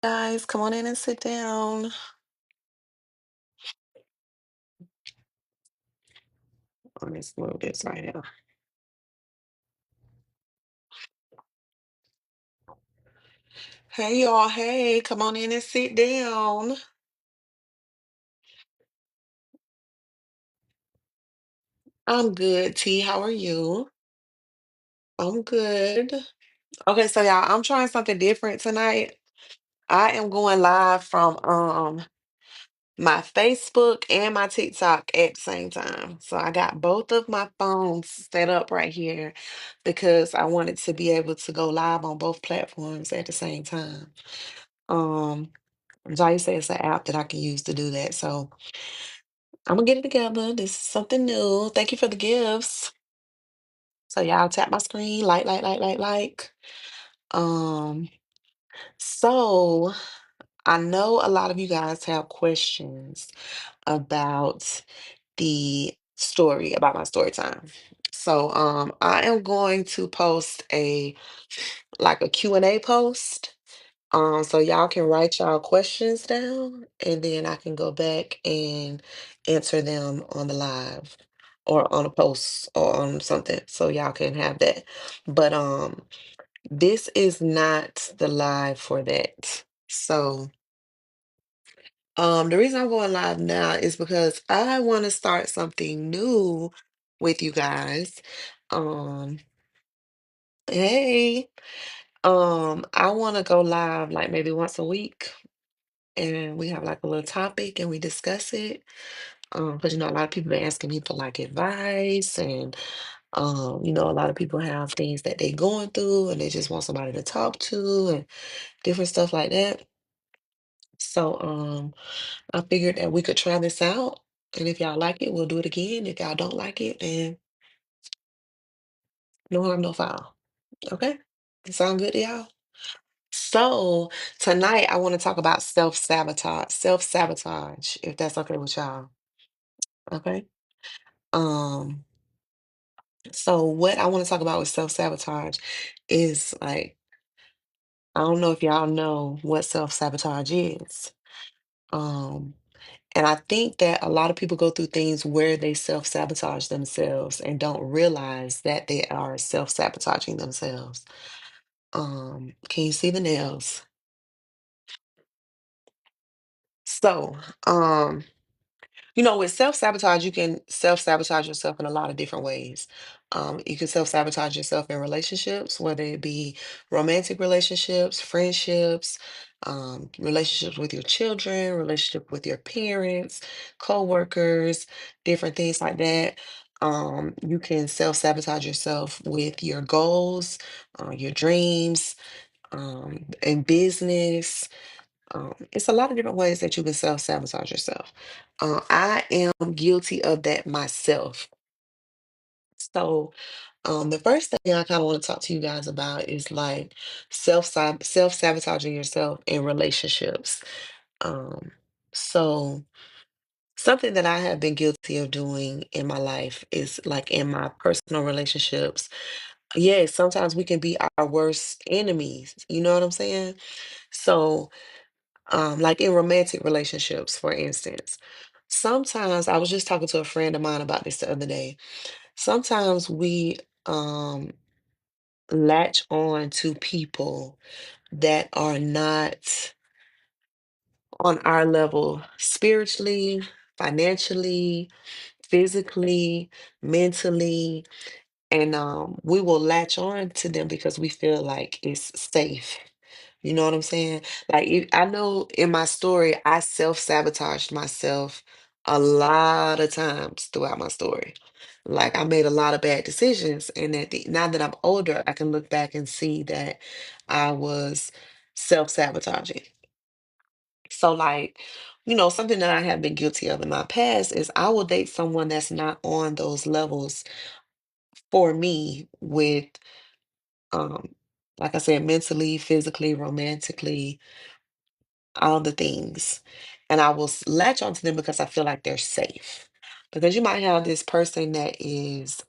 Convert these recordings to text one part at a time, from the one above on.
Guys, come on in and sit down. Let's move this right now. Hey, y'all. Hey, come on in and sit down. I'm good, T. How are you? I'm good. Okay, so y'all, I'm trying something different tonight. I am going live from my Facebook and my TikTok at the same time. So I got both of my phones set up right here because I wanted to be able to go live on both platforms at the same time. Um, Jai said it's an app that I can use to do that. So I'm gonna get it together. This is something new. Thank you for the gifts. So y'all tap my screen, like. Um, so I know a lot of you guys have questions about the story, about my story time. So I am going to post a Q&A post. So y'all can write y'all questions down and then I can go back and answer them on the live or on a post or on something. So y'all can have that. But this is not the live for that. So the reason I'm going live now is because I want to start something new with you guys. Um, hey, I want to go live like maybe once a week and we have like a little topic and we discuss it. Because a lot of people are asking me for like advice and a lot of people have things that they're going through and they just want somebody to talk to and different stuff like that. So I figured that we could try this out. And if y'all like it, we'll do it again. If y'all don't like it, then no harm, no foul. Okay? Sound good to y'all? So tonight I want to talk about self-sabotage. Self-sabotage, if that's okay with y'all. Okay. Um, so what I want to talk about with self-sabotage is like, I don't know if y'all know what self-sabotage is. Um, and I think that a lot of people go through things where they self-sabotage themselves and don't realize that they are self-sabotaging themselves. Can you see the nails? So, with self-sabotage, you can self-sabotage yourself in a lot of different ways. You can self-sabotage yourself in relationships, whether it be romantic relationships, friendships, relationships with your children, relationship with your parents, co-workers, different things like that. You can self-sabotage yourself with your goals, your dreams, in business. It's a lot of different ways that you can self-sabotage yourself. I am guilty of that myself. So, the first thing I kind of want to talk to you guys about is like self-sabotaging yourself in relationships. Um, so something that I have been guilty of doing in my life is like in my personal relationships. Yes, sometimes we can be our worst enemies. You know what I'm saying? So like in romantic relationships, for instance. Sometimes I was just talking to a friend of mine about this the other day. Sometimes we um latch on to people that are not on our level spiritually, financially, physically, mentally, and we will latch on to them because we feel like it's safe. You know what I'm saying? Like, I know in my story, I self-sabotaged myself a lot of times throughout my story. Like, I made a lot of bad decisions, and now that I'm older, I can look back and see that I was self-sabotaging. So, like, something that I have been guilty of in my past is I will date someone that's not on those levels for me with, um, like I said, mentally, physically, romantically, all the things. And I will latch onto them because I feel like they're safe. Because you might have this person that is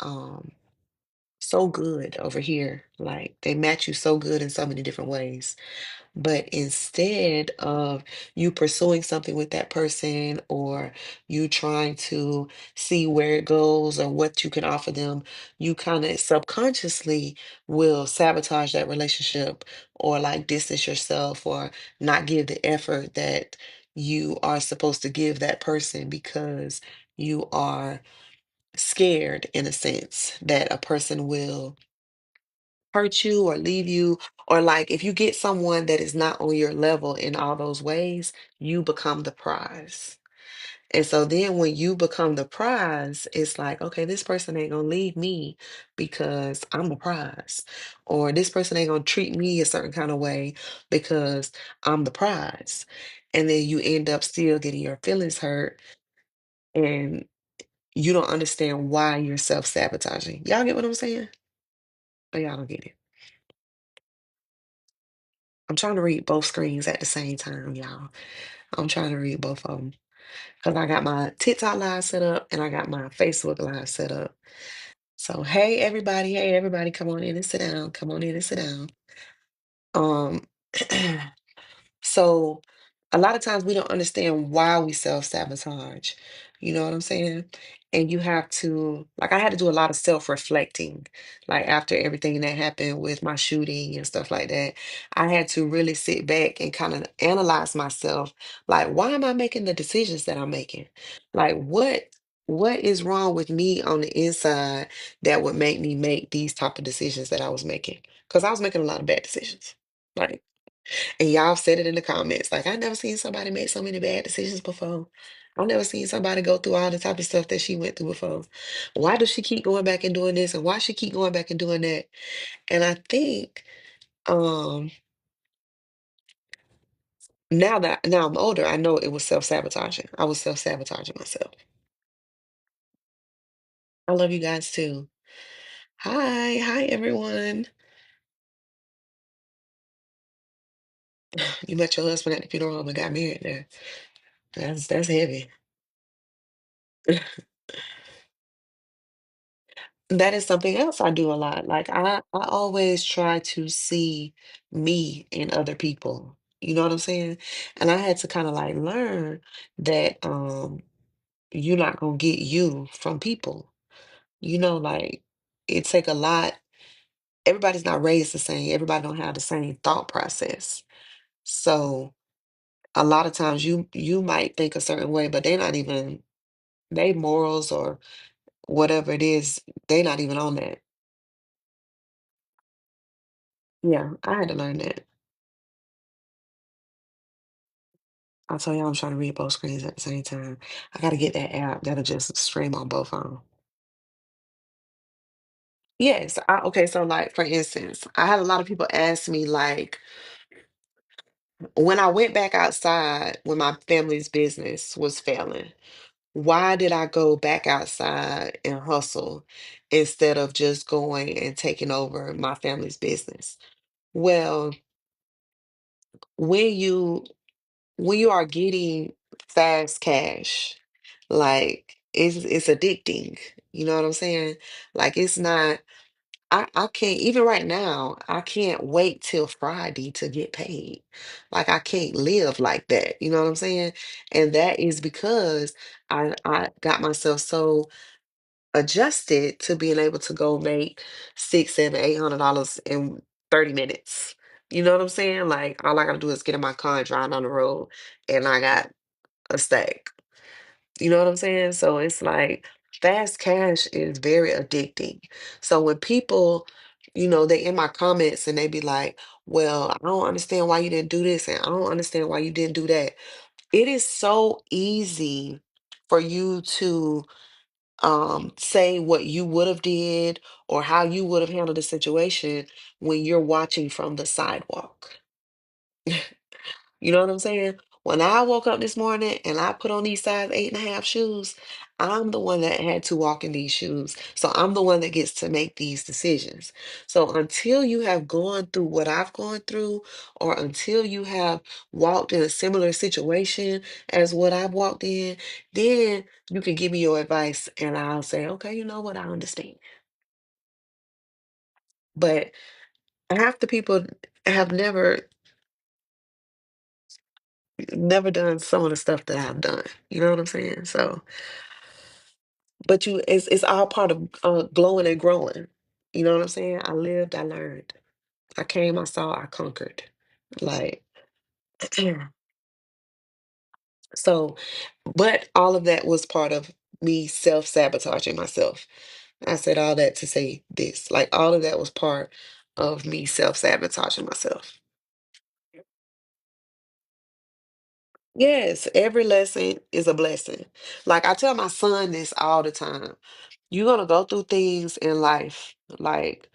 so good over here. Like they match you so good in so many different ways. But instead of you pursuing something with that person or you trying to see where it goes or what you can offer them, you kind of subconsciously will sabotage that relationship or like distance yourself or not give the effort that you are supposed to give that person because you are scared in a sense that a person will hurt you or leave you, or like if you get someone that is not on your level in all those ways, you become the prize. And so then when you become the prize, it's like, okay, this person ain't gonna leave me because I'm the prize. Or this person ain't gonna treat me a certain kind of way because I'm the prize. And then you end up still getting your feelings hurt and you don't understand why you're self-sabotaging. Y'all get what I'm saying? Or y'all don't get it? I'm trying to read both screens at the same time, y'all. I'm trying to read both of them because I got my TikTok live set up and I got my Facebook live set up. So, hey, everybody, come on in and sit down. Come on in and sit down. Um, So a lot of times we don't understand why we self-sabotage. You know what I'm saying? And you have to, like, I had to do a lot of self-reflecting, like after everything that happened with my shooting and stuff like that. I had to really sit back and kind of analyze myself. Like, why am I making the decisions that I'm making? Like, what is wrong with me on the inside that would make me make these type of decisions that I was making? Because I was making a lot of bad decisions. Like and y'all said it in the comments. Like, I never seen somebody make so many bad decisions before. I've never seen somebody go through all the type of stuff that she went through before. Why does she keep going back and doing this? And why she keep going back and doing that? And I think um now I'm older, I know it was self-sabotaging. I was self-sabotaging myself. I love you guys too. Hi everyone. You met your husband at the funeral home and got married there. That's heavy. That is something else I do a lot. Like I always try to see me in other people. You know what I'm saying? And I had to kind of like learn that you're not gonna get you from people. You know, like it take a lot. Everybody's not raised the same. Everybody don't have the same thought process. So a lot of times you might think a certain way, but they're not even they morals or whatever it is, they not even on that. Yeah, I had to learn that. I told you I'm trying to read both screens at the same time. I gotta get that app that'll just stream on both of 'em. Yes, okay, so, like, for instance, I had a lot of people ask me, like, when I went back outside when my family's business was failing, why did I go back outside and hustle instead of just going and taking over my family's business? Well, when you when you are getting fast cash, like it's addicting. You know what I'm saying? Like it's not I can't even right now, I can't wait till Friday to get paid. Like I can't live like that. You know what I'm saying? And that is because I got myself so adjusted to being able to go make six, seven, $800 in 30 minutes. You know what I'm saying? Like all I gotta do is get in my car and drive on the road and I got a stack. You know what I'm saying? So it's like fast cash is very addicting. So when people, they in my comments and they be like, well, I don't understand why you didn't do this and I don't understand why you didn't do that. It is so easy for you to say what you would have did or how you would have handled the situation when you're watching from the sidewalk. You know what I'm saying? When I woke up this morning and I put on these size 8.5 shoes, I'm the one that had to walk in these shoes. So I'm the one that gets to make these decisions. So until you have gone through what I've gone through, or until you have walked in a similar situation as what I've walked in, then you can give me your advice and I'll say, okay, you know what? I understand. But half the people have never done some of the stuff that I've done. You know what I'm saying? So, but it's all part of glowing and growing. You know what I'm saying? I lived, I learned. I came, I saw, I conquered. Like, so, but all of that was part of me self-sabotaging myself. I said all that to say this. Like, all of that was part of me self-sabotaging myself. Yes, every lesson is a blessing. Like, I tell my son this all the time. You're gonna go through things in life. Like,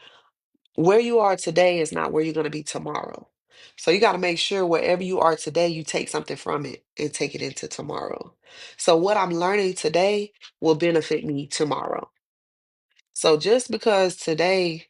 where you are today is not where you're gonna be tomorrow. So you got to make sure wherever you are today, you take something from it and take it into tomorrow. So what I'm learning today will benefit me tomorrow. So just because today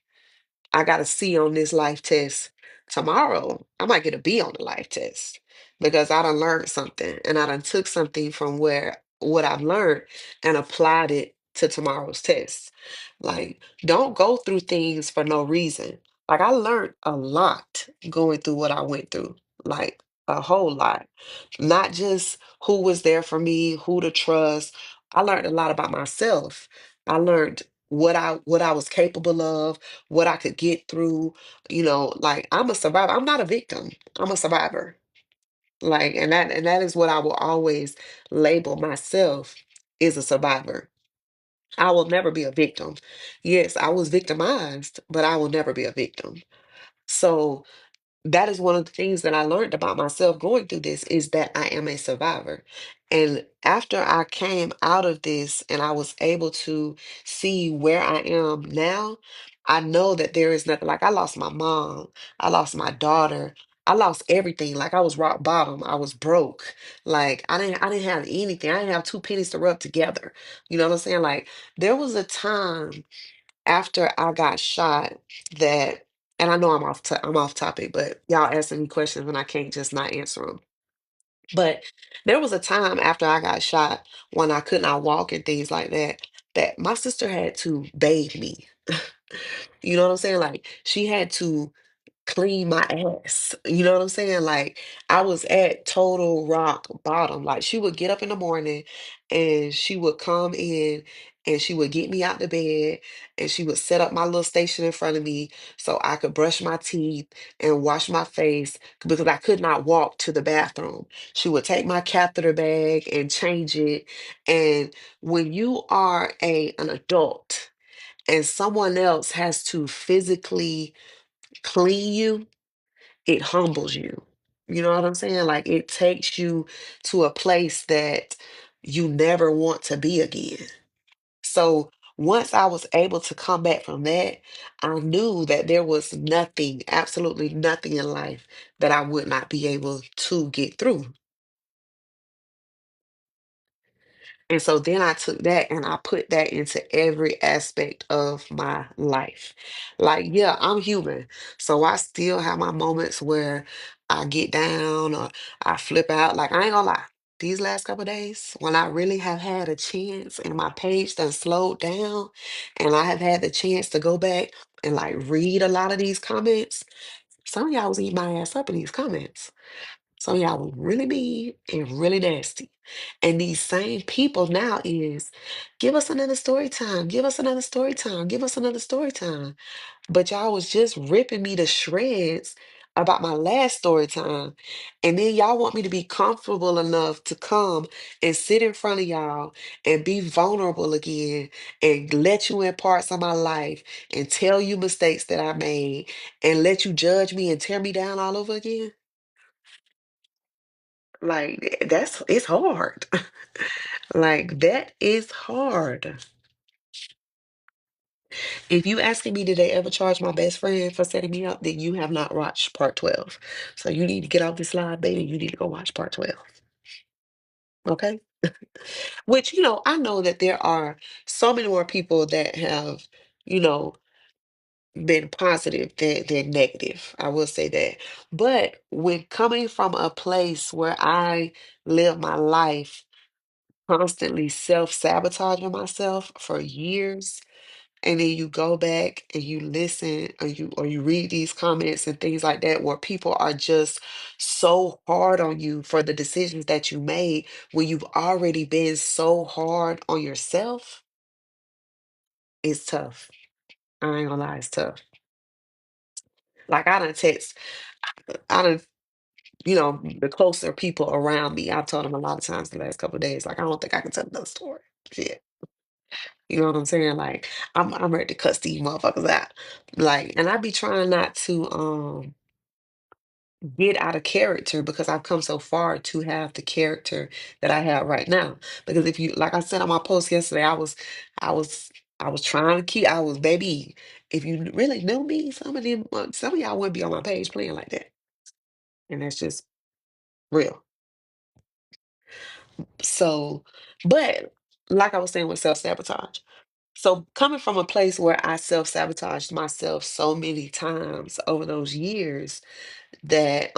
I got a C on this life test, tomorrow I might get a B on the life test because I done learned something and I done took something from where what I've learned and applied it to tomorrow's test. Like, don't go through things for no reason. Like, I learned a lot going through what I went through, like a whole lot. Not just who was there for me, who to trust. I learned a lot about myself. I learned what I was capable of, what I could get through. Like, I'm a survivor. I'm not a victim. I'm a survivor. Like, and that is what I will always label myself, is a survivor. I will never be a victim. Yes, I was victimized, but I will never be a victim. So that is one of the things that I learned about myself going through this, is that I am a survivor. And after I came out of this and I was able to see where I am now, I know that there is nothing. Like, I lost my mom, I lost my daughter, I lost everything. Like, I was rock bottom, I was broke. Like, I didn't have anything. I didn't have two pennies to rub together. You know what I'm saying? Like, there was a time after I got shot that, and I know I'm off topic, but y'all asking me questions and I can't just not answer them. But there was a time after I got shot when I could not walk and things like that, that my sister had to bathe me. You know what I'm saying? Like, she had to clean my ass. You know what I'm saying? Like, I was at total rock bottom. Like, she would get up in the morning and she would come in and she would get me out the bed and she would set up my little station in front of me so I could brush my teeth and wash my face because I could not walk to the bathroom. She would take my catheter bag and change it. And when you are an adult and someone else has to physically clean you, it humbles you. You know what I'm saying? Like, it takes you to a place that you never want to be again. So once I was able to come back from that, I knew that there was nothing, absolutely nothing in life that I would not be able to get through. And so then I took that and I put that into every aspect of my life. Like, yeah, I'm human. So I still have my moments where I get down or I flip out. Like, I ain't gonna lie. These last couple days, when I really have had a chance and my page done slowed down and I have had the chance to go back and like read a lot of these comments, some of y'all was eating my ass up in these comments. Some of y'all was really mean and really nasty. And these same people now is, give us another story time, give us another story time, give us another story time. But y'all was just ripping me to shreds about my last story time. And then y'all want me to be comfortable enough to come and sit in front of y'all and be vulnerable again and let you in parts of my life and tell you mistakes that I made and let you judge me and tear me down all over again. Like, it's hard. Like, that is hard. If you asking me, did they ever charge my best friend for setting me up, then you have not watched part 12. So you need to get off this live, baby. You need to go watch part 12. Okay? Which, I know that there are so many more people that have, you know, been positive than negative. I will say that. But when coming from a place where I live my life constantly self-sabotaging myself for years, And then you go back and you listen, or you read these comments and things like that, where people are just so hard on you for the decisions that you made when you've already been so hard on yourself. It's tough. I ain't gonna lie, it's tough. Like I done text, I done, the closer people around me, I've told them a lot of times the last couple of days, like, I don't think I can tell another story. Shit. You know what I'm saying? Like, I'm ready to cuss these motherfuckers out. Like, and I be trying not to get out of character, because I've come so far to have the character that I have right now. Because if you, like I said on my post yesterday, I was I was trying to keep, I was, baby, if you really knew me, some of y'all wouldn't be on my page playing like that. And that's just real. So, but like I was saying with self-sabotage. So coming from a place where I self-sabotaged myself so many times over those years, that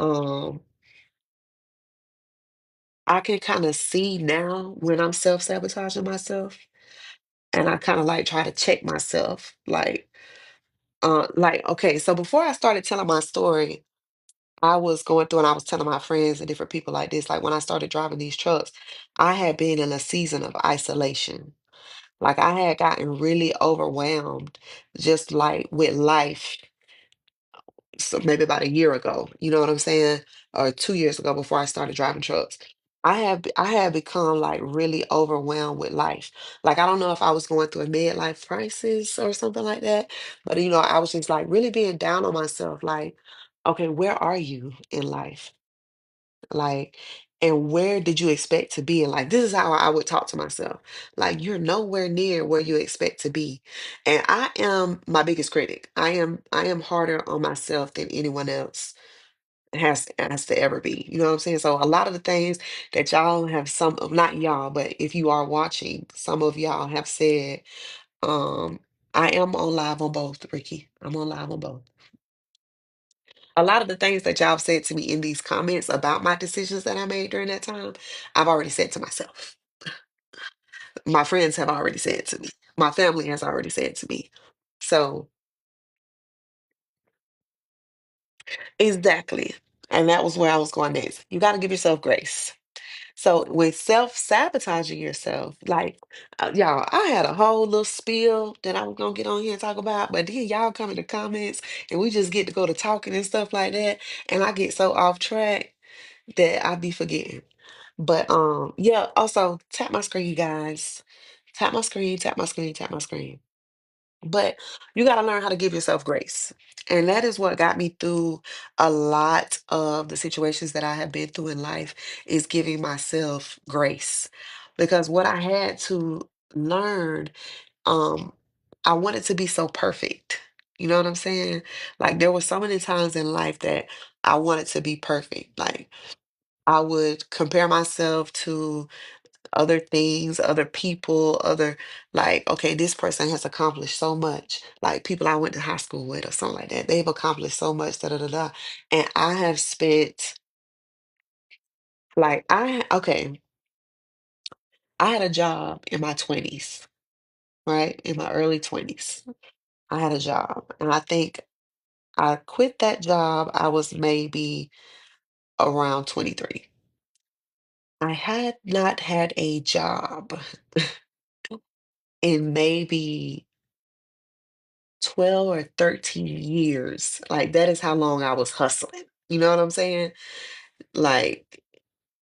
I can kind of see now when I'm self-sabotaging myself, and I kind of like try to check myself, like, okay, so before I started telling my story, I was going through and I was telling my friends and different people like this, like when I started driving these trucks, I had been in a season of isolation. Like I had gotten really overwhelmed, just like with life. So maybe about a year ago, you know what I'm saying? Or 2 years ago, before I started driving trucks. I had become like really overwhelmed with life. Like I don't know if I was going through a midlife crisis or something like that, but I was just like really being down on myself, like, okay, where are you in life? Like, and where did you expect to be? And like, this is how I would talk to myself. Like, you're nowhere near where you expect to be. And I am my biggest critic. I am harder on myself than anyone else has to ever be. You know what I'm saying? So a lot of the things that y'all have, some of, not y'all, but if you are watching, some of y'all have said, um, I am on live on both, Ricky. I'm on live on both. A lot of the things that y'all have said to me in these comments about my decisions that I made during that time, I've already said to myself. My friends have already said to me. My family has already said to me. So, exactly. And that was where I was going next. You got to give yourself grace. So, with self sabotaging yourself, like, y'all, I had a whole little spiel that I was going to get on here and talk about, but then y'all come in the comments and we just get to go to talking and stuff like that. And I get so off track that I be forgetting. But yeah, also tap my screen, you guys. Tap my screen, tap my screen, tap my screen. But you got to learn how to give yourself grace. And that is what got me through a lot of the situations that I have been through in life, is giving myself grace. Because what I had to learn, um, I wanted to be so perfect. You know what I'm saying? Like there were so many times in life that I wanted to be perfect. Like I would compare myself to other things, other people, like, okay, this person has accomplished so much. Like people I went to high school with or something like that. They've accomplished so much, da da da da. And I have spent, like, okay, I had a job in my 20s, right? In my early 20s. I had a job. And I think I quit that job, I was maybe around 23. I had not had a job in maybe 12 or 13 years. Like that is how long I was hustling. You know what I'm saying? Like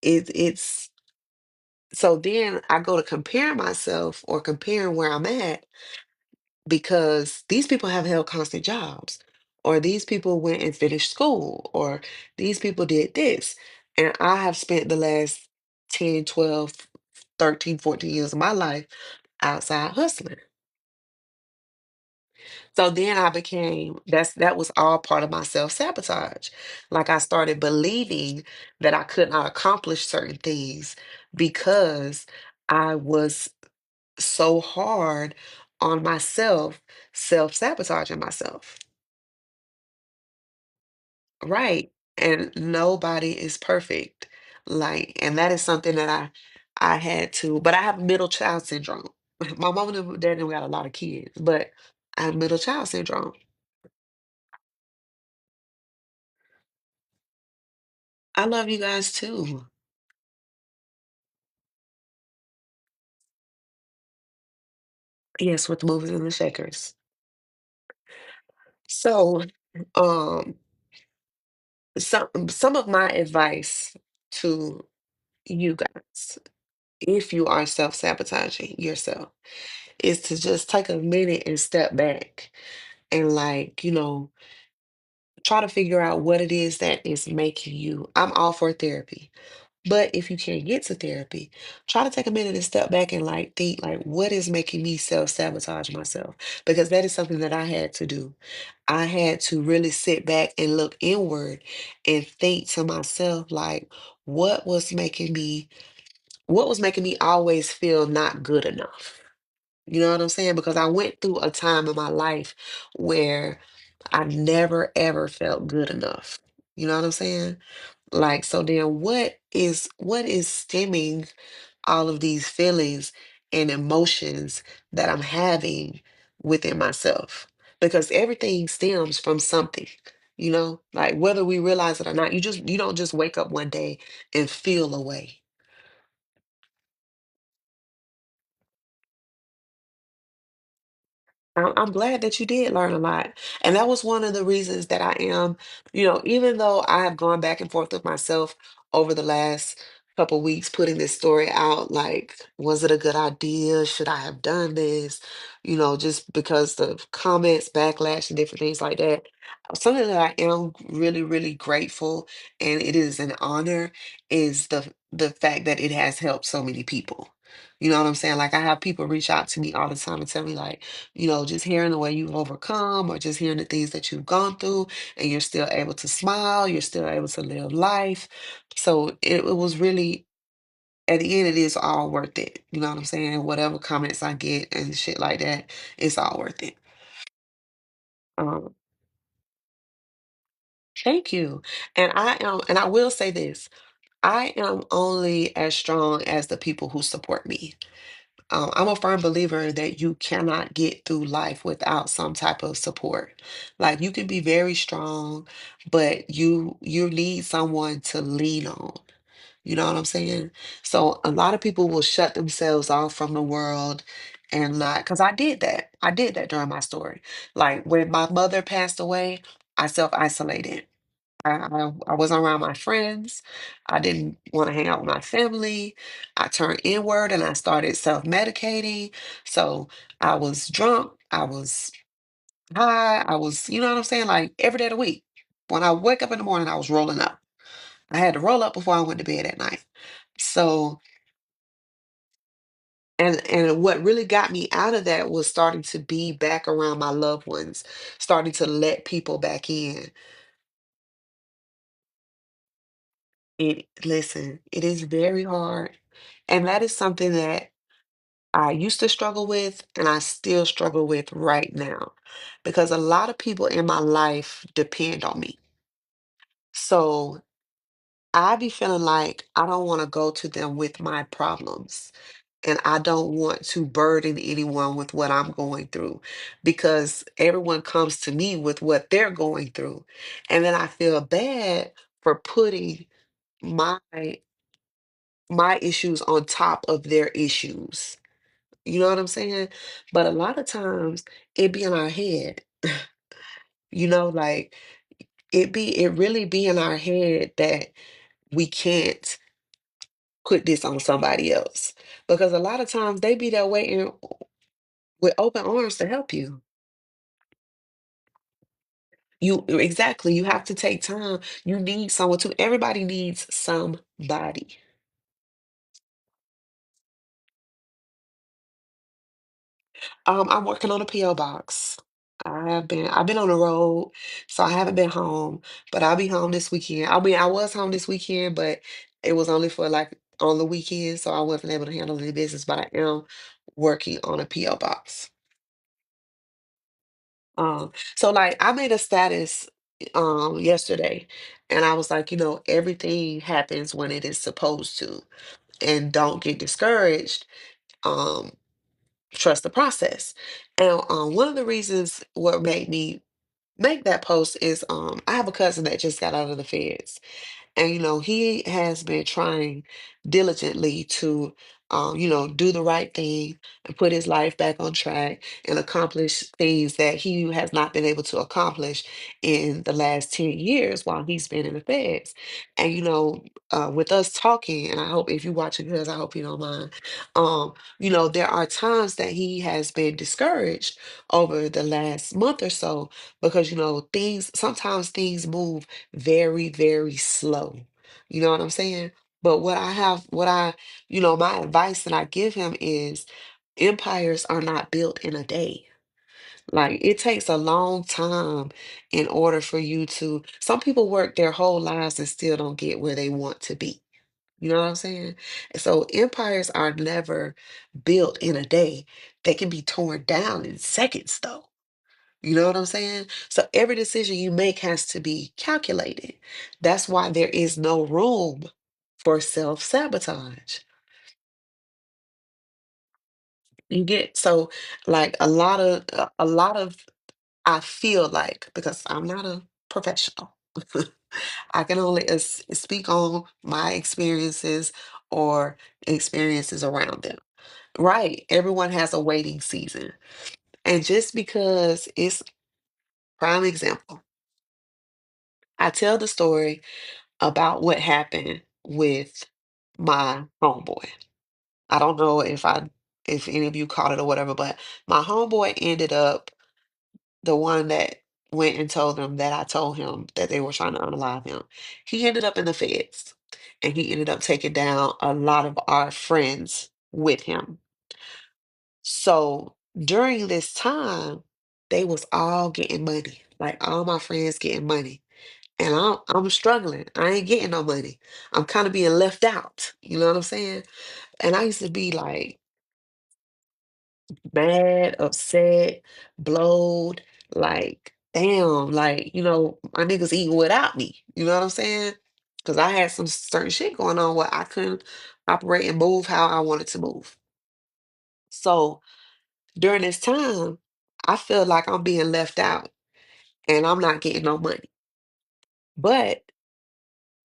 it's so then I go to compare myself or comparing where I'm at, because these people have held constant jobs, or these people went and finished school, or these people did this. And I have spent the last 10, 12, 13, 14 years of my life outside hustling. So then I became, that was all part of my self-sabotage. Like I started believing that I could not accomplish certain things because I was so hard on myself, self-sabotaging myself. Right. And nobody is perfect. Like, and that is something that I had to, but I have middle child syndrome. My mom and dad got a lot of kids, but I have middle child syndrome. I love you guys too. Yes, with the movers and the shakers. So, um, some of my advice to you guys, if you are self-sabotaging yourself, is to just take a minute and step back and like, try to figure out what it is that is making you. I'm all for therapy. But if you can't get to therapy, try to take a minute and step back and like think like what is making me self-sabotage myself? Because that is something that I had to do. I had to really sit back and look inward and think to myself like what was making me what was making me always feel not good enough. You know what I'm saying? Because I went through a time in my life where I never ever felt good enough. You know what I'm saying? Like, so then what is stemming all of these feelings and emotions that I'm having within myself? Because everything stems from something, like whether we realize it or not, you don't just wake up one day and feel a way. I'm glad that you did learn a lot. And that was one of the reasons that I am, even though I have gone back and forth with myself over the last couple weeks, putting this story out, like, was it a good idea? Should I have done this? Just because the comments, backlash, and different things like that. Something that I am really, really grateful, and it is an honor, is the fact that it has helped so many people. You know what I'm saying? Like I have people reach out to me all the time and tell me like, just hearing the way you've overcome or just hearing the things that you've gone through and you're still able to smile, you're still able to live life. So it was really, at the end, it is all worth it. You know what I'm saying? Whatever comments I get and shit like that, it's all worth it. Um, Thank you. And I will say this, I am only as strong as the people who support me. I'm a firm believer that you cannot get through life without some type of support. Like you can be very strong, but you need someone to lean on. You know what I'm saying? So a lot of people will shut themselves off from the world and not, because I did that. I did that during my story. Like when my mother passed away, I self-isolated. I wasn't around my friends. I didn't want to hang out with my family. I turned inward and I started self-medicating. So I was drunk. I was high. You know what I'm saying? Like every day of the week. When I wake up in the morning, I was rolling up. I had to roll up before I went to bed at night. So, and what really got me out of that was starting to be back around my loved ones, starting to let people back in. Listen, it is very hard. And that is something that I used to struggle with and I still struggle with right now because a lot of people in my life depend on me. So I be feeling like I don't want to go to them with my problems and I don't want to burden anyone with what I'm going through because everyone comes to me with what they're going through. And then I feel bad for putting my my issues on top of their issues. You know what I'm saying? But a lot of times it be in our head, like it really be in our head that we can't put this on somebody else. Because a lot of times they be there waiting with open arms to help you. You exactly, you have to take time. You need someone to everybody needs somebody. I'm working on a PO box. I've been on the road, so I haven't been home, but I'll be home this weekend. I was home this weekend, but it was only for like on the weekend, so I wasn't able to handle any business, but I am working on a PO box. So like I made a status yesterday and I was like, everything happens when it is supposed to, and don't get discouraged. Um trust the process. And one of the reasons what made me make that post is I have a cousin that just got out of the feds. And, he has been trying diligently to, do the right thing and put his life back on track and accomplish things that he has not been able to accomplish in the last 10 years while he's been in the feds. And, with us talking, and I hope if you watch it, because I hope you don't mind, there are times that he has been discouraged over the last month or so because, sometimes things move very, very slow. You know what I'm saying? But my advice that I give him is empires are not built in a day. Like it takes a long time in order for you to, some people work their whole lives and still don't get where they want to be. You know what I'm saying? And so empires are never built in a day. They can be torn down in seconds though. You know what I'm saying? So every decision you make has to be calculated. That's why there is no room for self-sabotage. You get so like a lot of I feel like because I'm not a professional. I can only speak on my experiences or experiences around them. Right. Everyone has a waiting season. And just because it's prime example, I tell the story about what happened with my homeboy. I don't know if any of you caught it or whatever, but my homeboy ended up the one that went and told them that I told him that they were trying to unalive him. He ended up in the feds and he ended up taking down a lot of our friends with him. So during this time, they was all getting money, like all my friends getting money. And I'm struggling. I ain't getting no money. I'm kind of being left out. You know what I'm saying? And I used to be like mad, upset, blowed, like, damn, like, my niggas eating without me. You know what I'm saying? Because I had some certain shit going on where I couldn't operate and move how I wanted to move. So during this time, I feel like I'm being left out and I'm not getting no money. But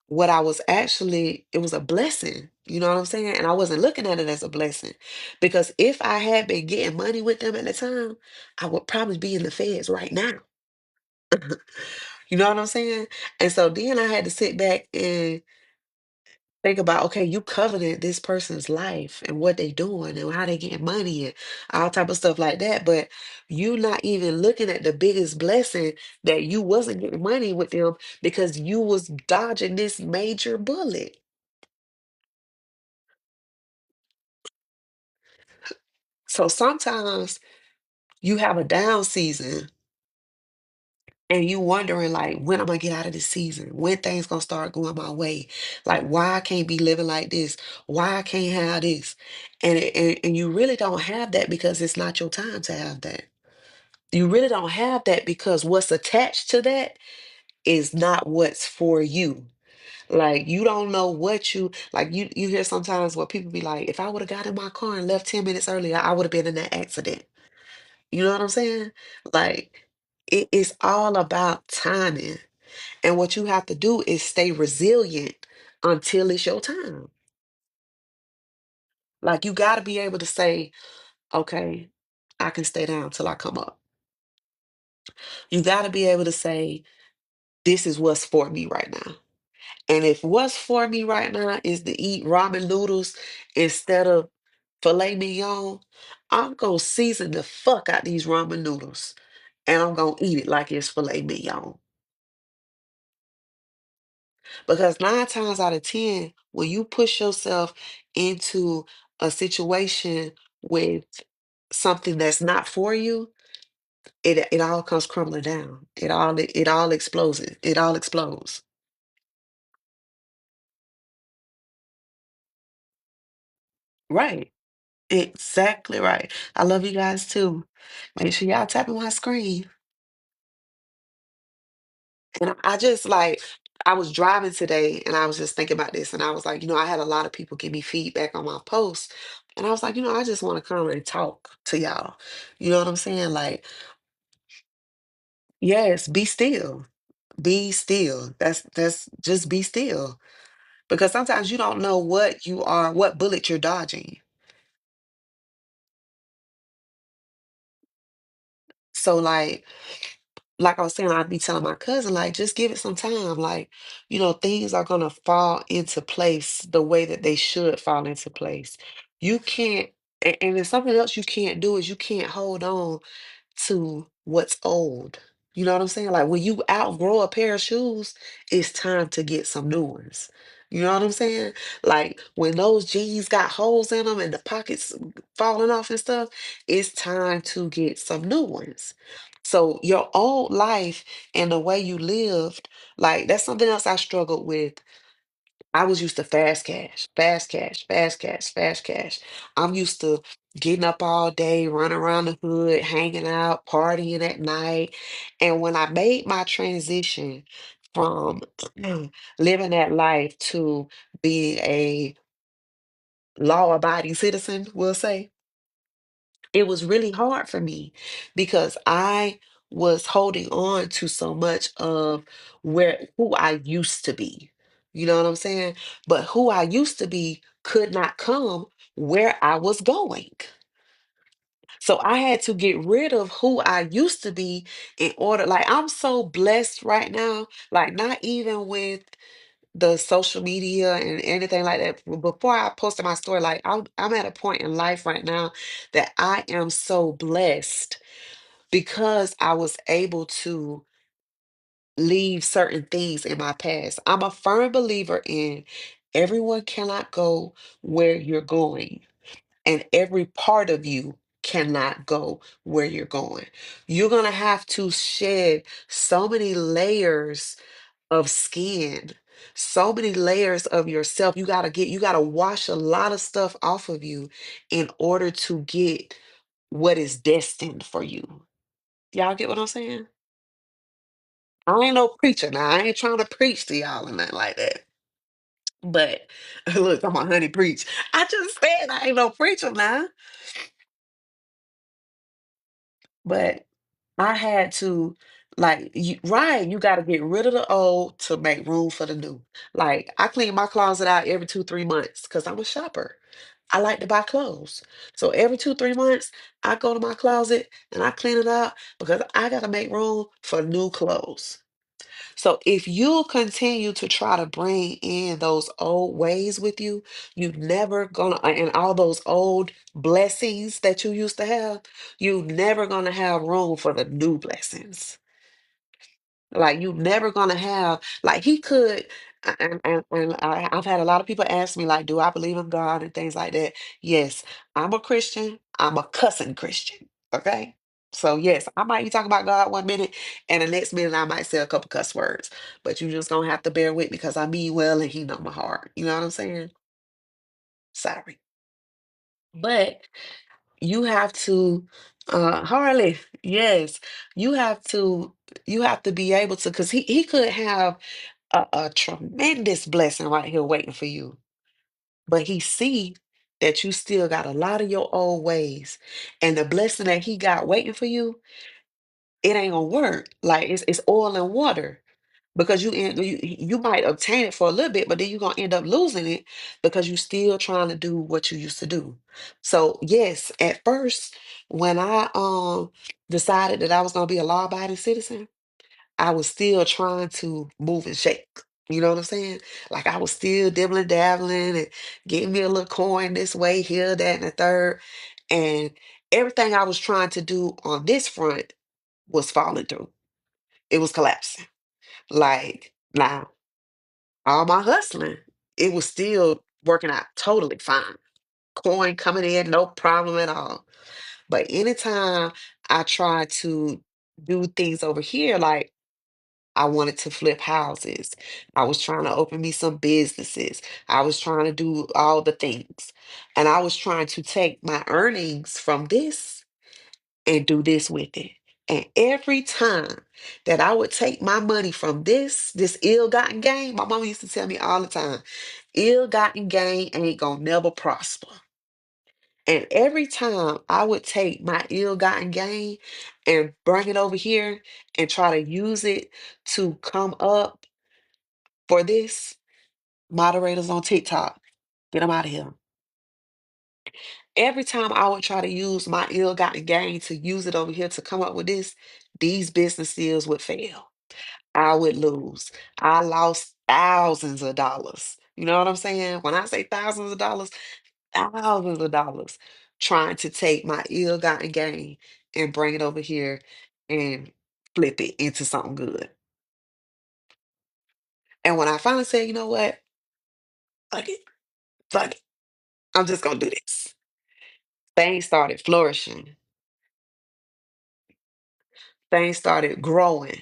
what I was actually, it was a blessing. You know what I'm saying? And I wasn't looking at it as a blessing because if I had been getting money with them at the time, I would probably be in the feds right now. You know what I'm saying? And so then I had to sit back and think about, okay, you coveted this person's life and what they doing and how they getting money and all type of stuff like that. But you not even looking at the biggest blessing that you wasn't getting money with them because you was dodging this major bullet. So sometimes you have a down season and you wondering like when I'm gonna get out of this season, when things gonna start going my way, like why I can't be living like this, why I can't have this, and you really don't have that because it's not your time to have that. You really don't have that because what's attached to that is not what's for you. Like you don't know what you like. You hear sometimes where people be like, if I would have got in my car and left 10 minutes earlier, I would have been in that accident. You know what I'm saying? Like it is all about timing. And what you have to do is stay resilient until it's your time. Like you got to be able to say, okay, I can stay down till I come up. You got to be able to say, this is what's for me right now. And if what's for me right now is to eat ramen noodles instead of filet mignon, I'm going to season the fuck out these ramen noodles and I'm going to eat it like it's filet mignon. Because 9 times out of 10, when you push yourself into a situation with something that's not for you, it all comes crumbling down. It all explodes. It all explodes. Right. Exactly right. I love you guys too. Make sure y'all tap on my screen. And I just like, I was driving today and I was just thinking about this and I was like, I had a lot of people give me feedback on my post And I was like, I just want to come and talk to y'all. You know what I'm saying? Like, yes, be still. Be still. That's just be still. Because sometimes you don't know what bullet you're dodging. So like I was saying, I'd be telling my cousin, like, just give it some time. Like, things are gonna fall into place the way that they should fall into place. You can't, and there's something else you can't do is you can't hold on to what's old. You know what I'm saying? Like when you outgrow a pair of shoes, it's time to get some new ones. You know what I'm saying? Like when those jeans got holes in them and the pockets falling off and stuff, it's time to get some new ones. So your old life and the way you lived, like that's something else I struggled with. I was used to fast cash, fast cash, fast cash, fast cash. I'm used to getting up all day, running around the hood, hanging out, partying at night. And when I made my transition from living that life to being a law-abiding citizen, we'll say, it was really hard for me because I was holding on to so much of who I used to be. You know what I'm saying? But who I used to be could not come where I was going. So I had to get rid of who I used to be in order. Like I'm so blessed right now. Like not even with the social media and anything like that. Before I posted my story, like I'm at a point in life right now that I am so blessed because I was able to leave certain things in my past. I'm a firm believer in everyone cannot go where you're going, and every part of you cannot go where you're going. You're going to have to shed so many layers of skin, so many layers of yourself. You got to wash a lot of stuff off of you in order to get what is destined for you. Y'all get what I'm saying? I ain't no preacher now. I ain't trying to preach to y'all and nothing like that. But look, I'm a honey preach. I just said I ain't no preacher now. But I had to right, you got to get rid of the old to make room for the new. Like I clean my closet out every 2, 3 months because I'm a shopper. I like to buy clothes. So every 2, 3 months, I go to my closet and I clean it out because I got to make room for new clothes. So if you continue to try to bring in those old ways with you, you never gonna, and all those old blessings that you used to have, you never gonna have room for the new blessings. Like you never gonna have, like he could, I've had a lot of people ask me, like, do I believe in God and things like that? Yes, I'm a Christian. I'm a cussing Christian. Okay. So yes, I might be talking about God 1 minute, and the next minute I might say a couple cuss words. But you just gonna have to bear with me because I mean well and he know my heart. You know what I'm saying? Sorry. But you have to Harley, yes, you have to you have to be able to, because he could have a tremendous blessing right here waiting for you. But he see that you still got a lot of your old ways. And the blessing that he got waiting for you, it ain't gonna work. Like it's oil and water. Because you might obtain it for a little bit, but then you're gonna end up losing it because you still trying to do what you used to do. So yes, at first, when I decided that I was gonna be a law-abiding citizen, I was still trying to move and shake. You know what I'm saying? Like I was still dibbling dabbling and getting me a little coin this way, here, that, and the third. And everything I was trying to do on this front was falling through. It was collapsing. Like now, all my hustling, it was still working out totally fine. Coin coming in, no problem at all. But anytime I tried to do things over here, like I wanted to flip houses. I was trying to open me some businesses. I was trying to do all the things. And I was trying to take my earnings from this and do this with it. And every time that I would take my money from this ill-gotten gain, my mama used to tell me all the time, ill-gotten gain ain't gonna never prosper. And every time I would take my ill-gotten gain and bring it over here and try to use it to come up for this, moderators on TikTok, get them out of here. Every time I would try to use my ill-gotten gain to use it over here to come up with this, these business deals would fail. I would lose. I lost thousands of dollars. You know what I'm saying? When I say thousands of dollars trying to take my ill-gotten gain and bring it over here and flip it into something good. And when I finally said, you know what? Fuck it. Fuck it. I'm just gonna do this. Things started flourishing. Things started growing.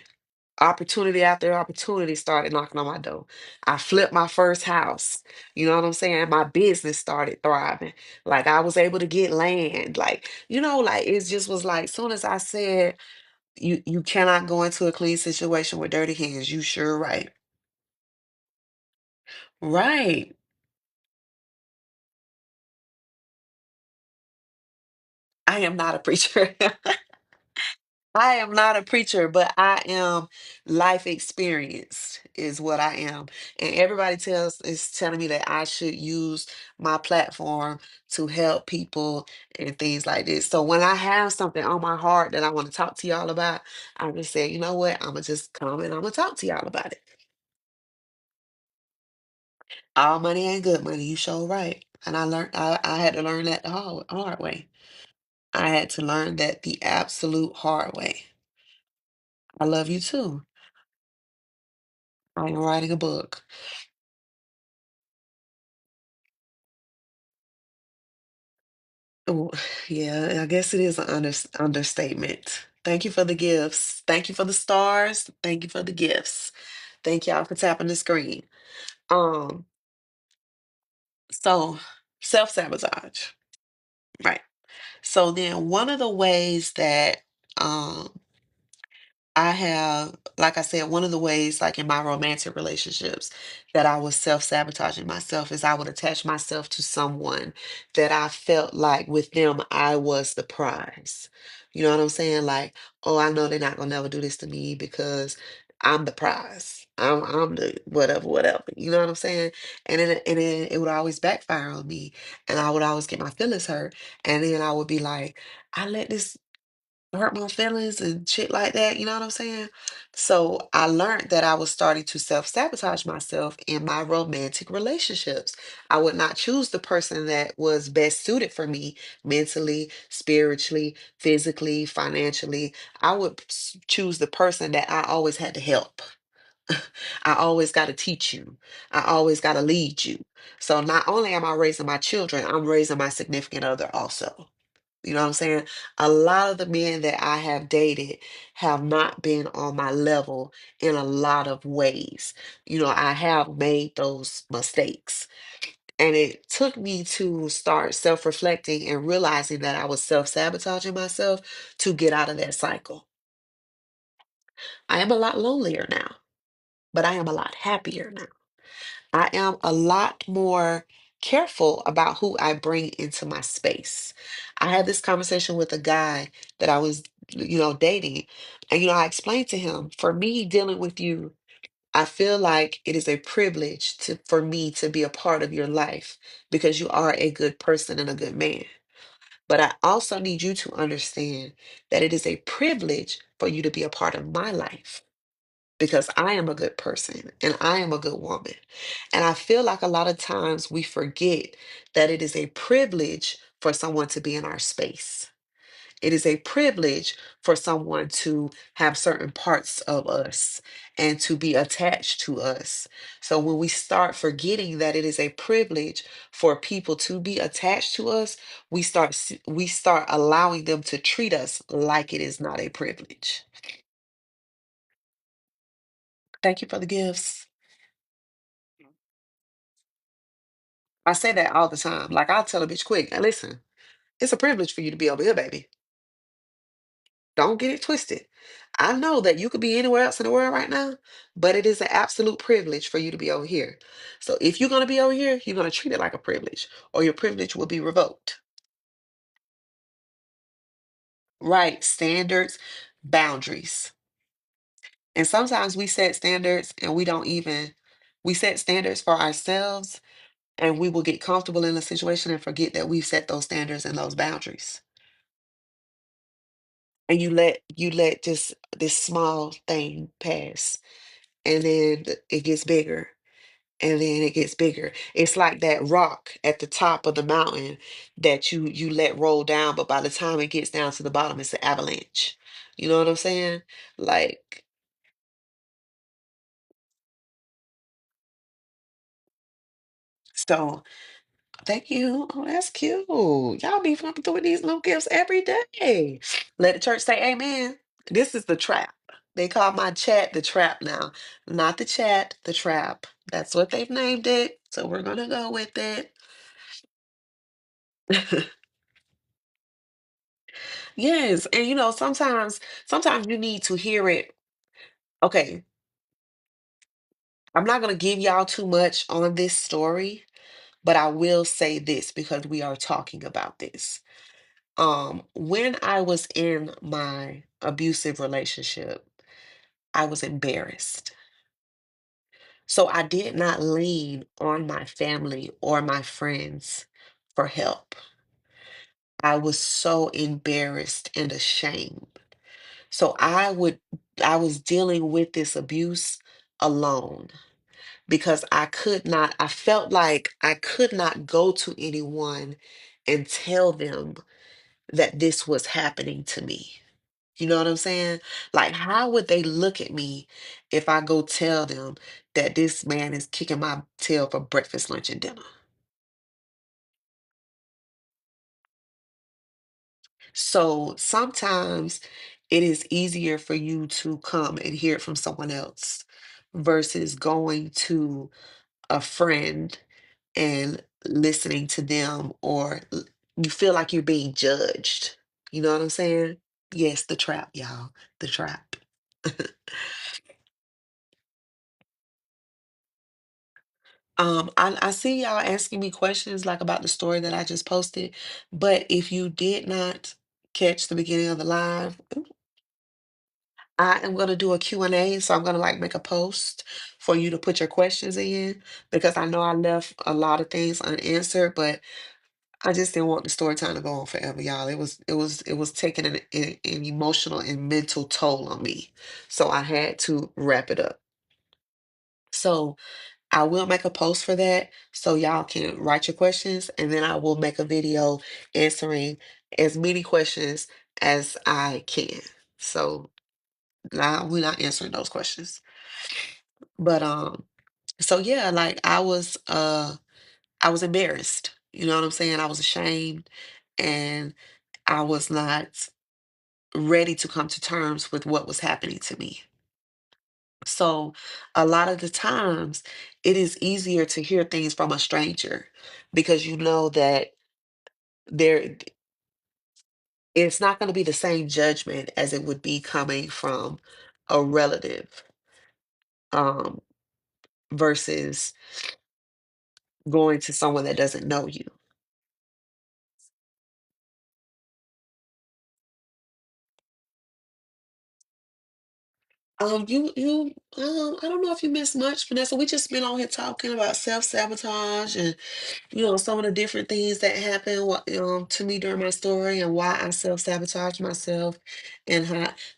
Opportunity after opportunity started knocking on my door. I flipped my first house. You know what I'm saying? My business started thriving. Like I was able to get land. Like, like it just was like soon as I said you cannot go into a clean situation with dirty hands. You sure right. Right. I am not a preacher. I am not a preacher, but I am life experienced is what I am. And everybody is telling me that I should use my platform to help people and things like this. So when I have something on my heart that I want to talk to y'all about, I just say, you know what? I'm gonna just come and I'm gonna talk to y'all about it. All money ain't good money. You sure right. And I had to learn that the hard way. I had to learn that the absolute hard way. I love you too. I am writing a book. Oh, yeah, I guess it is an understatement. Thank you for the gifts. Thank you for the stars. Thank you for the gifts. Thank y'all for tapping the screen. Um, so self-sabotage. Right. So then one of the ways that um I have, like I said, one of the ways, like in my romantic relationships, that I was self-sabotaging myself is I would attach myself to someone that I felt like with them I was the prize. You know what I'm saying? Like, oh, I know they're not gonna never do this to me because I'm the prize. I'm the whatever, whatever. You know what I'm saying? And then it would always backfire on me, and I would always get my feelings hurt, and then I would be like, I let this hurt my feelings and shit like that, you know what I'm saying? So I learned that I was starting to self-sabotage myself in my romantic relationships. I would not choose the person that was best suited for me mentally, spiritually, physically, financially. I would choose the person that I always had to help. I always got to teach you. I always got to lead you. So not only am I raising my children, I'm raising my significant other also. You know what I'm saying? A lot of the men that I have dated have not been on my level in a lot of ways. I have made those mistakes. And it took me to start self reflecting and realizing that I was self sabotaging myself to get out of that cycle. I am a lot lonelier now, but I am a lot happier now. I am a lot more careful about who I bring into my space. I had this conversation with a guy that I was, dating. And, I explained to him, for me dealing with you, I feel like it is a privilege for me to be a part of your life because you are a good person and a good man. But I also need you to understand that it is a privilege for you to be a part of my life because I am a good person and I am a good woman. And I feel like a lot of times we forget that it is a privilege for someone to be in our space. It is a privilege for someone to have certain parts of us and to be attached to us. So when we start forgetting that it is a privilege for people to be attached to us, we start allowing them to treat us like it is not a privilege. Thank you for the gifts. I say that all the time. Like I'll tell a bitch quick, "Now listen, it's a privilege for you to be over here, baby. Don't get it twisted. I know that you could be anywhere else in the world right now, but it is an absolute privilege for you to be over here. So if you're gonna be over here, you're gonna treat it like a privilege, or your privilege will be revoked." Right, standards, boundaries. And sometimes we set standards and we set standards for ourselves and we will get comfortable in a situation and forget that we've set those standards and those boundaries. And you let just this small thing pass, and then it gets bigger, and then it gets bigger. It's like that rock at the top of the mountain that you let roll down, but by the time it gets down to the bottom, it's an avalanche. You know what I'm saying? Like, so thank you. Oh, that's cute. Y'all be coming through with these little gifts every day. Let the church say amen. This is the trap. They call my chat the trap now. Not the chat, the trap. That's what they've named it. So we're gonna go with it. Yes, and sometimes you need to hear it. Okay, I'm not gonna give y'all too much on this story, but I will say this because we are talking about this. When I was in my abusive relationship, I was embarrassed. So I did not lean on my family or my friends for help. I was so embarrassed and ashamed. So I was dealing with this abuse alone because I felt like I could not go to anyone and tell them that this was happening to me. You know what I'm saying? Like, how would they look at me if I go tell them that this man is kicking my tail for breakfast, lunch, and dinner? So sometimes it is easier for you to come and hear it from someone else versus going to a friend and listening to them, or you feel like you're being judged. You know what I'm saying? Yes, the trap, y'all. The trap. I see y'all asking me questions like about the story that I just posted, but if you did not catch the beginning of the live, I am going to do a Q&A, so I'm going to like make a post for you to put your questions in because I know I left a lot of things unanswered, but I just didn't want the story time to go on forever, y'all. It was taking an emotional and mental toll on me, so I had to wrap it up. So I will make a post for that so y'all can write your questions, and then I will make a video answering as many questions as I can. So now we're not answering those questions. But so yeah, like I was embarrassed. You know what I'm saying? I was ashamed and I was not ready to come to terms with what was happening to me. So a lot of the times it is easier to hear things from a stranger because you know that there it's not going to be the same judgment as it would be coming from a relative, um versus going to someone that doesn't know you. I don't know if you missed much, Vanessa. We just been on here talking about self-sabotage and some of the different things that happened to me during my story and why I self-sabotage myself. And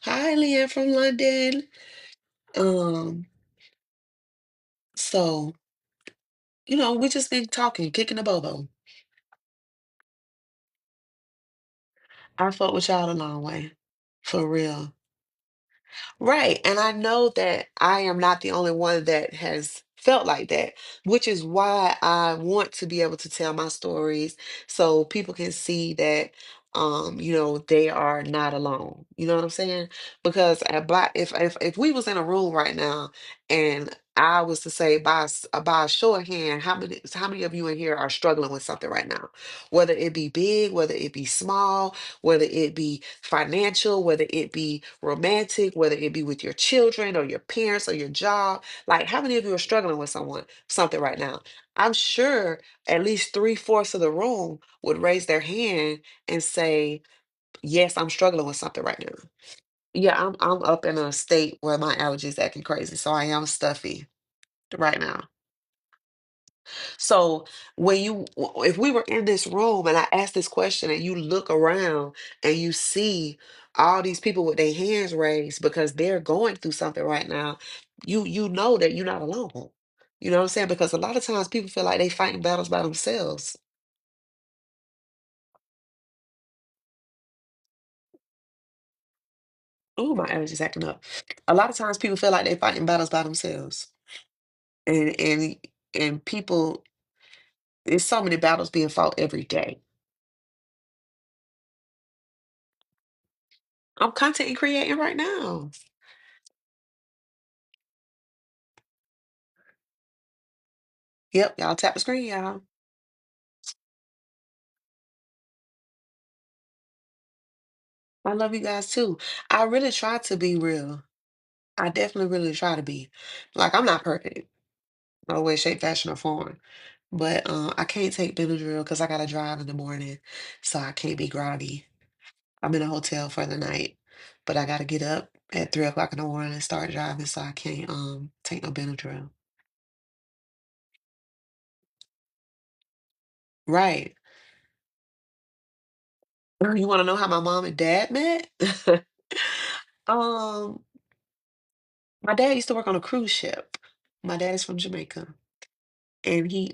hi, Leanne from London. Um, so we just been talking, kicking the bobo. I fought with y'all a long way, for real. Right. And I know that I am not the only one that has felt like that, which is why I want to be able to tell my stories so people can see that they are not alone. You know what I'm saying? Because if we was in a room right now and I was to say by a show of hand, how many of you in here are struggling with something right now? Whether it be big, whether it be small, whether it be financial, whether it be romantic, whether it be with your children or your parents or your job. Like, how many of you are struggling with something right now? I'm sure at least three-fourths of the room would raise their hand and say, Yes, I'm struggling with something right now. Yeah, I'm up in a state where my allergies acting crazy, so I am stuffy right now. So if we were in this room and I asked this question and you look around and you see all these people with their hands raised because they're going through something right now, you know that you're not alone. You know what I'm saying? Because a lot of times people feel like they fighting battles by themselves. Ooh, my allergies acting up. A lot of times people feel like they fighting battles by themselves. And people, there's so many battles being fought every day. I'm content creating right now. Yep, y'all tap the screen, y'all. I love you guys too. I really try to be real. I definitely really try to be. Like, I'm not perfect, no way, shape, fashion, or form. But I can't take Benadryl because I gotta drive in the morning, so I can't be groggy. I'm in a hotel for the night, but I gotta get up at 3 o'clock in the morning and start driving, so I can't take no Benadryl. Right. You want to know how my mom and dad met? Um, my dad used to work on a cruise ship. My dad is from Jamaica. And he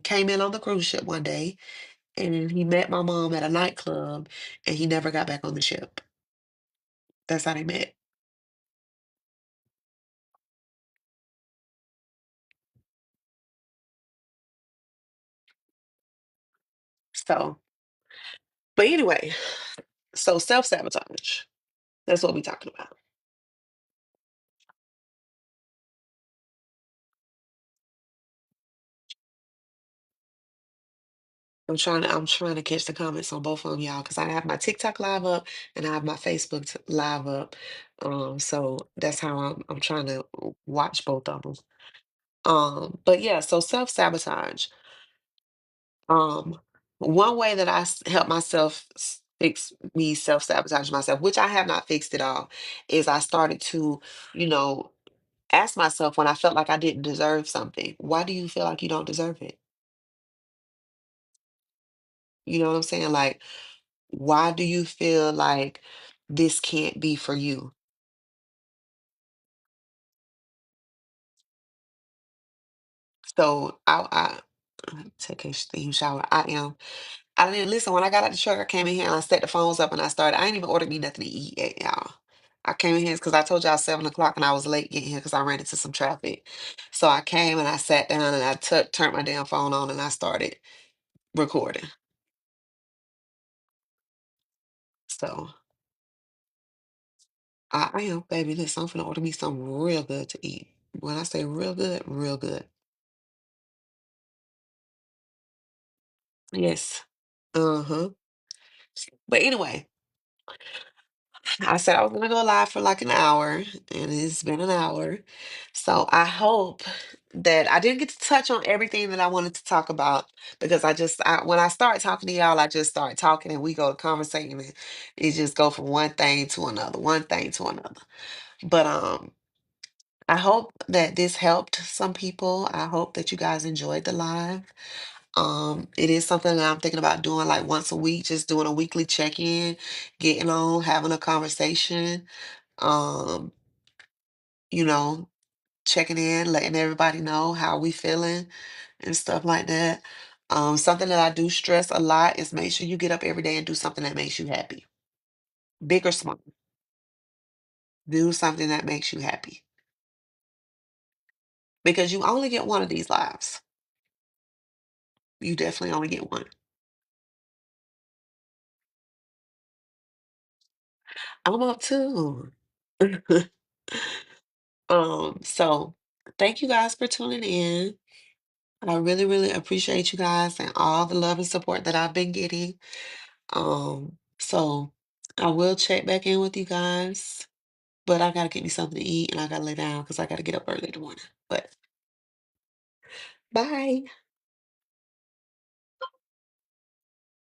came in on the cruise ship one day and he met my mom at a nightclub and he never got back on the ship. That's how they met. So, but anyway, so self-sabotage. That's what we're talking about. I'm trying to catch the comments on both of them, y'all, because I have my TikTok live up and I have my Facebook live up. So that's how I'm trying to watch both of them. But yeah, so self-sabotage. Um, One way that help myself fix me self-sabotage myself, which I have not fixed at all, is I started to, you know, ask myself when I felt like I didn't deserve something, why do you feel like you don't deserve it? You know what I'm saying? Like, why do you feel like this can't be for you? So I take a steam shower. I didn't listen. When I got out the truck, I came in here and I set the phones up and I started. I ain't even ordered me nothing to eat yet, y'all. I came in here because I told y'all 7 o'clock and I was late getting here because I ran into some traffic. So I came and I sat down and I turned my damn phone on and I started recording. So I am, baby. Listen, I'm finna order me something real good to eat. When I say real good, real good. Yes. Uh-huh. But anyway, I said I was gonna go live for like an hour, and it's been an hour. So I hope that I didn't get to touch on everything that I wanted to talk about because when I start talking to y'all, I just start talking and we go conversating and it just go from one thing to another, one thing to another. But I hope that this helped some people. I hope that you guys enjoyed the live. It is something that I'm thinking about doing like once a week, just doing a weekly check-in, getting on, having a conversation, um, you know, checking in, letting everybody know how we feeling and stuff like that. Something that I do stress a lot is make sure you get up every day and do something that makes you happy. Big or small. Do something that makes you happy. Because you only get one of these lives. You definitely only get one. I'm up too. So thank you guys for tuning in. I really, really appreciate you guys and all the love and support that I've been getting. So I will check back in with you guys, but I gotta get me something to eat and I gotta lay down because I gotta get up early in the morning. But bye.